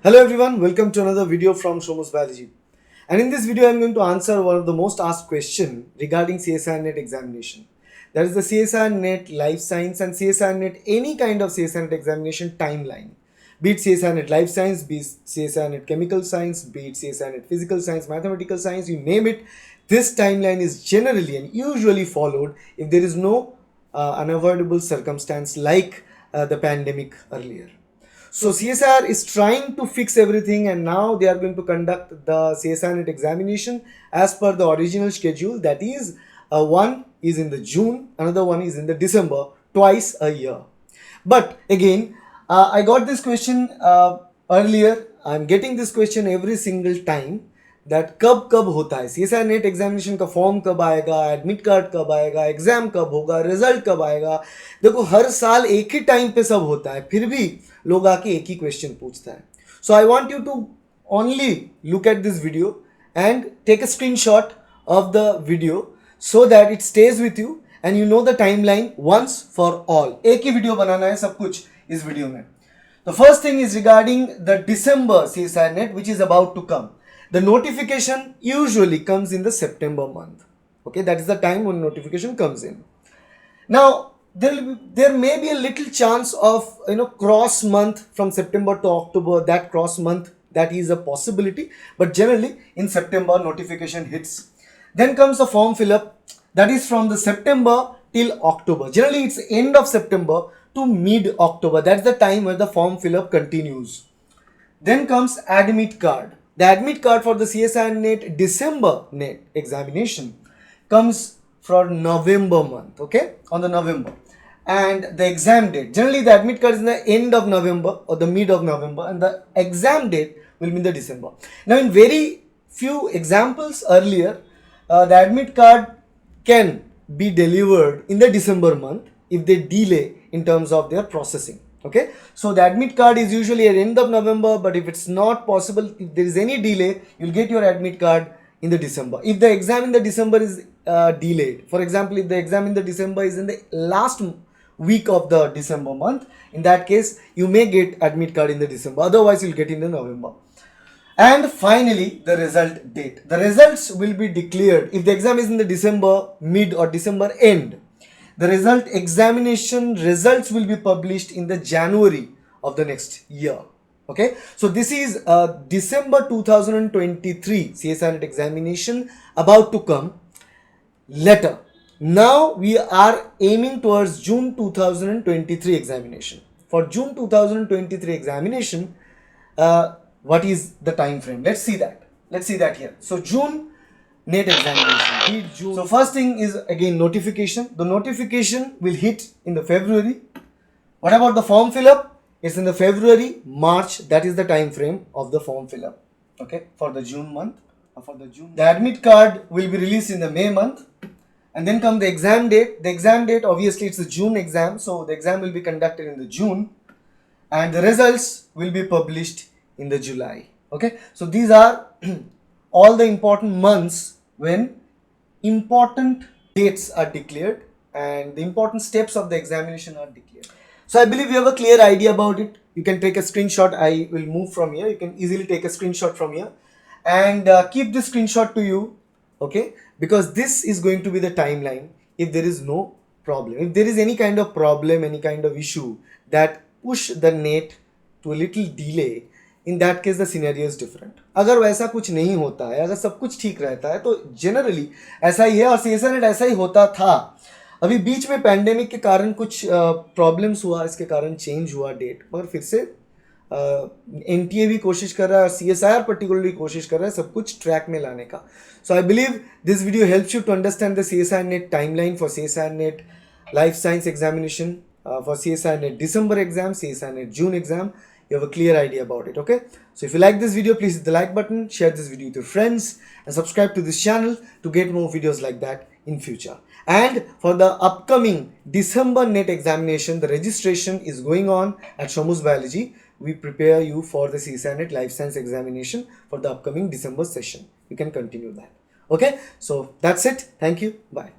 Hello everyone, welcome to another video from Shomu's Biology. And in this video, I am going to answer one of the most asked questions regarding CSIR NET examination. That is the CSIR NET Life Science and CSIR NET any kind of CSIR NET examination timeline. Be it CSIR NET Life Science, be it CSIR NET Chemical Science, be it CSIR NET Physical Science, Mathematical Science, you name it. This timeline is generally and usually followed if there is no unavoidable circumstance like the pandemic earlier. So CSIR is trying to fix everything, and now they are going to conduct the CSIR NET examination as per the original schedule. That is, one is in the June, another one is in the December, twice a year. But again, I got this question earlier. I'm getting this question every single time that कब होता है CSIR net examination का form कब आएगा, admit card कब आएगा, exam कब होगा, रिजल्ट कब आएगा. देखो हर साल एक ही टाइम पे सब होता है, फिर भी लोग आके एक ही क्वेश्चन पूछता है. So I want you to only look at this video and take a screenshot of the video so that it stays with you and you know the timeline once for all. एक ही video बनाना है सब कुछ इस video में. The first thing is regarding the December CSIR NET which is about to come. The notification usually comes in the September month. Okay, that is the time when notification comes in. Now there may be a little chance of cross month from September to October. That cross month, that is a possibility, but generally in September notification hits. Then comes the form fill up, that is from the September till October. Generally it's end of September to mid October. That's the time where the form fill up continues. Then comes admit card. The admit card for the CSIR NET December NET examination comes for November month, okay, on the November. And the exam date, generally the admit card is in the end of November or the mid of November, and the exam date will be in the December. Now in very few examples earlier, the admit card can be delivered in the December month if they delay in terms of their processing. Okay, so the admit card is usually at end of November, but if it's not possible, if there is any delay, you'll get your admit card in the December. If the exam in the December is delayed, for example, if the exam in the December is in the last week of the December month, in that case, you may get admit card in the December. Otherwise, you'll get in the November. And finally, the result date. The results will be declared if the exam is in the December mid or December end. The result examination results will be published in the January of the next year. Okay, so this is December 2023 CSIR NET examination about to come later. Now we are aiming towards June 2023 examination. For June 2023 examination, what is the time frame? Let's see that here. So June NET examination. June. So first thing is again notification. The notification will hit in the February. What about the form fill up? It's in the February, March. That is the time frame of the form fill up. Okay, for the June month. The admit card will be released in the May month. And then come the exam date. The exam date, obviously it's the June exam. So the exam will be conducted in the June. And the results will be published in the July. Okay, so these are all the important months when important dates are declared and the important steps of the examination are declared. So I believe you have a clear idea about it. You can take a screenshot. I will move from here. You can easily take a screenshot from here and keep this screenshot to you. Okay, because this is going to be the timeline if there is no problem. If there is any kind of problem, any kind of issue that push the net to a little delay, in that case the scenario is different. अगर वैसा कुछ नहीं होता है, अगर सब कुछ ठीक रहता है तो generally ऐसा ही है और CSIR NET ऐसा ही होता था. अभी बीच में पैंडेमिक के कारण कुछ प्रॉब्लम्स हुआ, इसके कारण चेंज हुआ डेट, मगर फिर से NTA भी कोशिश कर रहा है और CSIR पर्टिकुलरली कोशिश कर रहा है सब कुछ ट्रैक में लाने का. So I believe this video helps you to understand the CSIR NET timeline for CSIR NET Life Science examination, for CSIR NET December exam, CSIR NET June exam. You have a clear idea about it. Okay, so if you like this video, please hit the like button, share this video with your friends and subscribe to this channel to get more videos like that in future. And for the upcoming December NET examination, the registration is going on at Shomu's Biology. We prepare you for the CSIR NET Life Science examination for the upcoming December session. You can continue that. Okay, so that's it. Thank you. Bye.